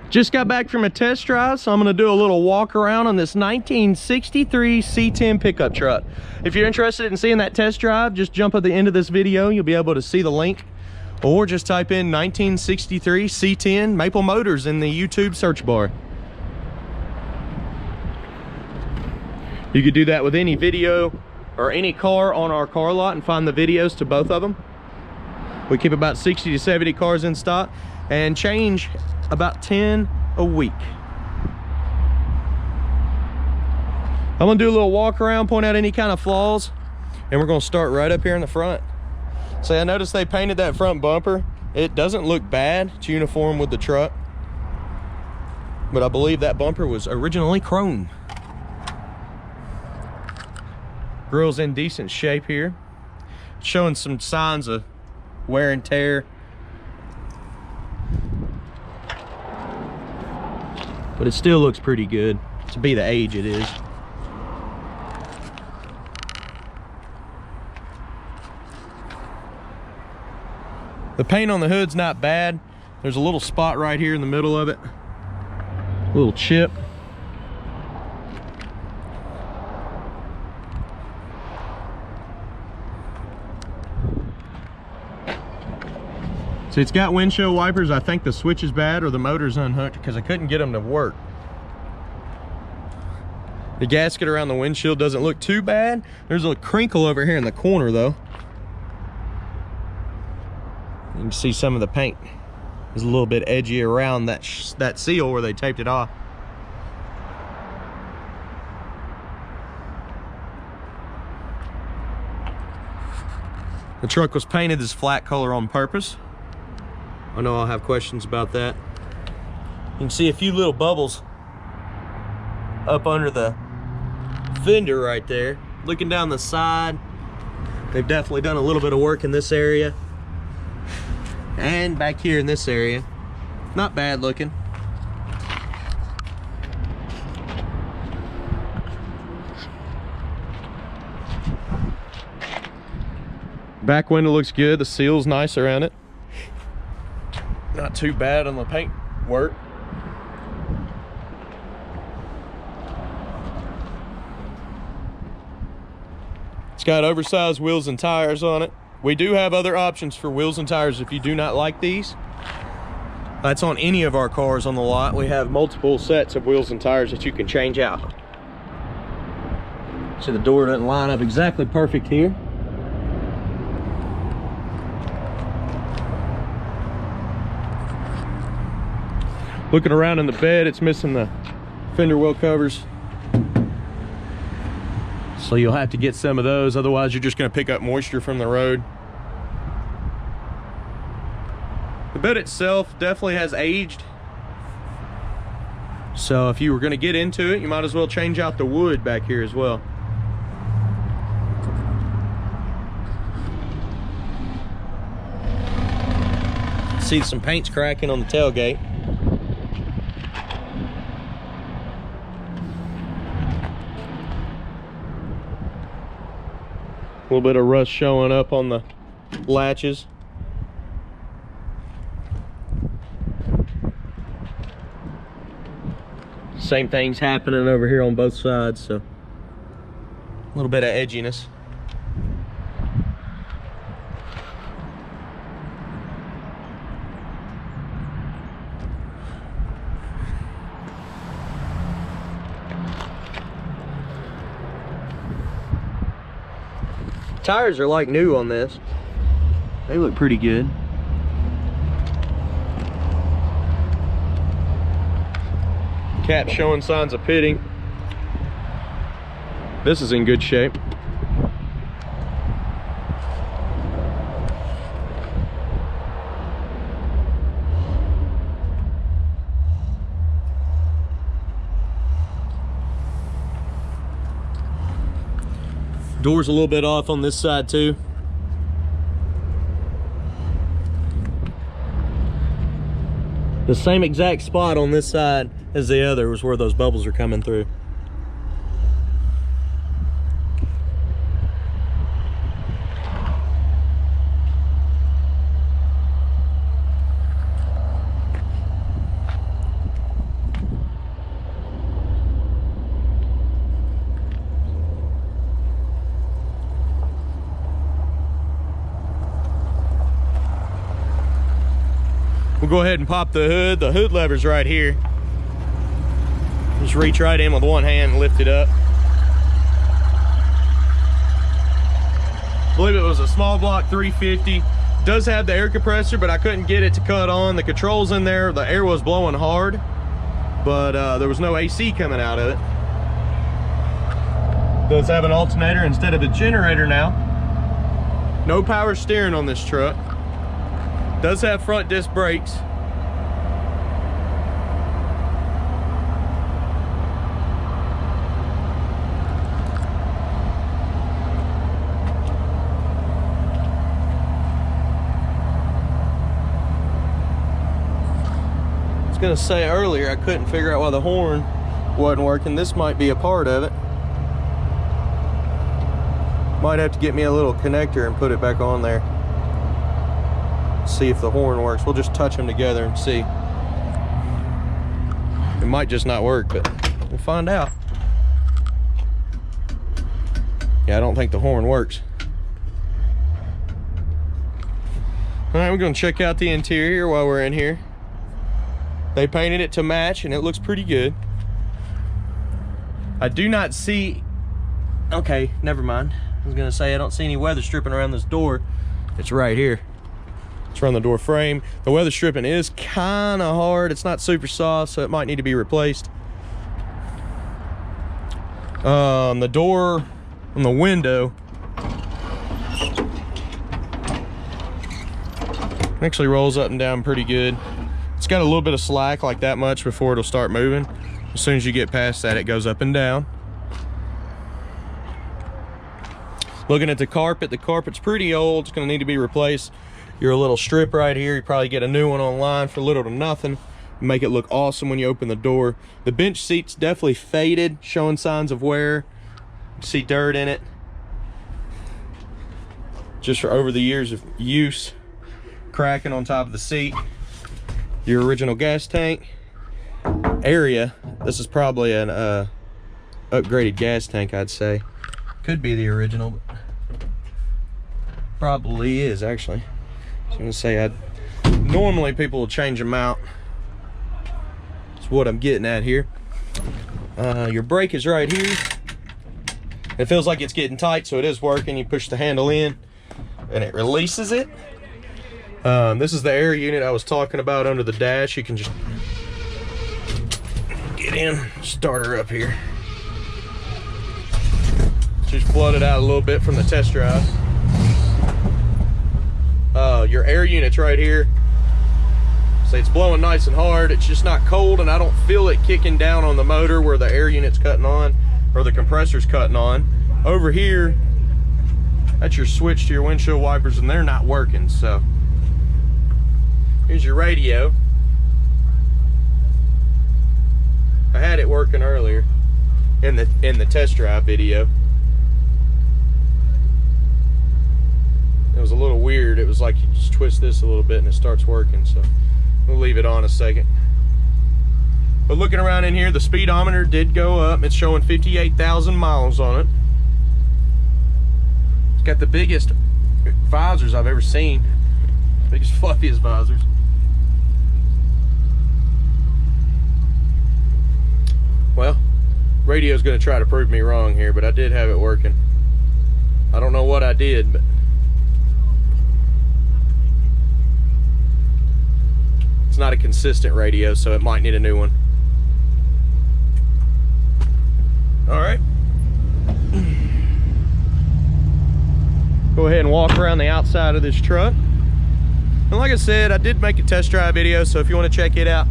Just got back from a test drive, so I'm going to do a little walk around on this 1963 C-10 pickup truck. If you're interested in seeing that test drive, just jump at the end of this video. You'll be able to see the link, or just type in 1963 C-10 Maple Motors in the YouTube search bar. You could do that with any video or any car on our car lot and find the videos to both of them. We keep about 60 to 70 cars in stock and change about 10 a week. I'm gonna do a little walk around, point out any kind of flaws, and we're gonna start right up here in the front. So I noticed they painted that front bumper. It doesn't look bad. It's uniform with the truck, but I believe that bumper was originally chrome. Grill's in decent shape here, showing some signs of wear and tear, but it still looks pretty good to be the age it is. The paint on the hood's not bad. There's a little spot right here in the middle of it, a little chip. So it's got windshield wipers. I think the switch is bad or the motor's unhooked because I couldn't get them to work. The gasket around the windshield doesn't look too bad. There's a crinkle over here in the corner though. You can see some of the paint is a little bit edgy around that seal where they taped it off. The truck was painted this flat color on purpose. I know I'll have questions about that. You can see a few little bubbles up under the fender right there. Looking down the side, they've definitely done a little bit of work in this area. And back here in this area, not bad looking. Back window looks good. The seal's nice around it. Not too bad on the paint work. It's got oversized wheels and tires on it. We do have other options for wheels and tires if you do not like these. That's on any of our cars on the lot. We have multiple sets of wheels and tires that you can change out. So the door doesn't line up exactly perfect here. Looking around in the bed, it's missing the fender well covers. So you'll have to get some of those, otherwise you're just gonna pick up moisture from the road. The bed itself definitely has aged. So if you were gonna get into it, you might as well change out the wood back here as well. See some paint's cracking on the tailgate. A little bit of rust showing up on the latches. Same thing's happening over here on both sides, so a little bit of edginess. Tires are like new on this. They look pretty good. Cap showing signs of pitting. This is in good shape. Door's a little bit off on this side too. The same exact spot on this side as the other was where those bubbles are coming through. We'll go ahead and pop the hood. The hood lever's right here. Just reach right in with one hand and lift it up. I believe it was a small block 350. Does have the air compressor, but I couldn't get it to cut on. The controls in there, the air was blowing hard, but there was no AC coming out of it. Does have an alternator instead of a generator now. No power steering on this truck. Does have front disc brakes. I was gonna say earlier I couldn't figure out why the horn wasn't working. This might be a part of it. Might have to get me a little connector and put it back on there. See if the horn works. We'll just touch them together and see. It might just not work, but we'll find out. Yeah, I don't think the horn works. All right, we're gonna check out the interior while we're in here. They painted it to match and it looks pretty good. I do not see, okay, never mind. I was gonna say I don't see any weather stripping around this door. It's right here. It's around the door frame. The weather stripping is kind of hard. It's not super soft, so it might need to be replaced. The door on the window actually rolls up and down pretty good. It's got a little bit of slack, like that much, before it'll start moving. As soon as you get past that, it goes up and down. Looking at the carpet's pretty old. It's gonna need to be replaced. You're a little strip right here. You probably get a new one online for little to nothing. Make it look awesome when you open the door. The bench seat's definitely faded, showing signs of wear. You see dirt in it. Just for over the years of use. Cracking on top of the seat. Your original gas tank area. This is probably an upgraded gas tank, I'd say. Could be the original, but probably is actually. I was gonna say, normally people will change them out. That's what I'm getting at here. Your brake is right here. It feels like it's getting tight, so it is working. You push the handle in and it releases it. This is the air unit I was talking about under the dash. You can just get in, start her up here. She's flooded out a little bit from the test drive. Your air unit's right here. So it's blowing nice and hard. It's just not cold, and I don't feel it kicking down on the motor where the air unit's cutting on or the compressor's cutting on. Over here, that's your switch to your windshield wipers, and they're not working. So here's your radio. I had it working earlier in the test drive video. It was a little weird. It was like you just twist this a little bit and it starts working. So we'll leave it on a second. But looking around in here, the speedometer did go up. It's showing 58,000 miles on it. It's got the biggest visors I've ever seen. Biggest, fluffiest visors. Well, radio's gonna try to prove me wrong here, but I did have it working. I don't know what I did, but it's not a consistent radio, so it might need a new one. All right. Go ahead and walk around the outside of this truck. And like I said, I did make a test drive video, so if you want to check it out,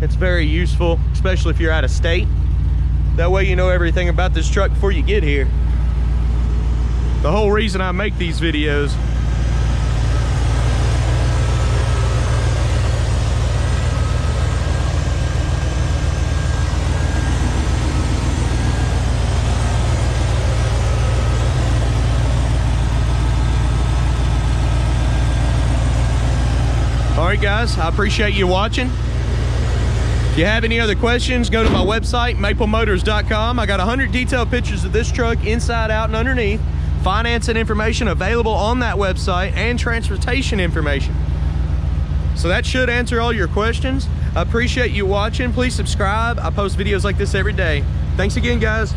it's very useful, especially if you're out of state. That way you know everything about this truck before you get here. The whole reason I make these videos Alright guys, I appreciate you watching. If you have any other questions, go to my website, maplmotors.com. I got 100 detailed pictures of this truck inside, out, and underneath. financing information available on that website, and transportation information. So that should answer all your questions. I appreciate you watching. Please subscribe. I post videos like this every day. Thanks again, guys.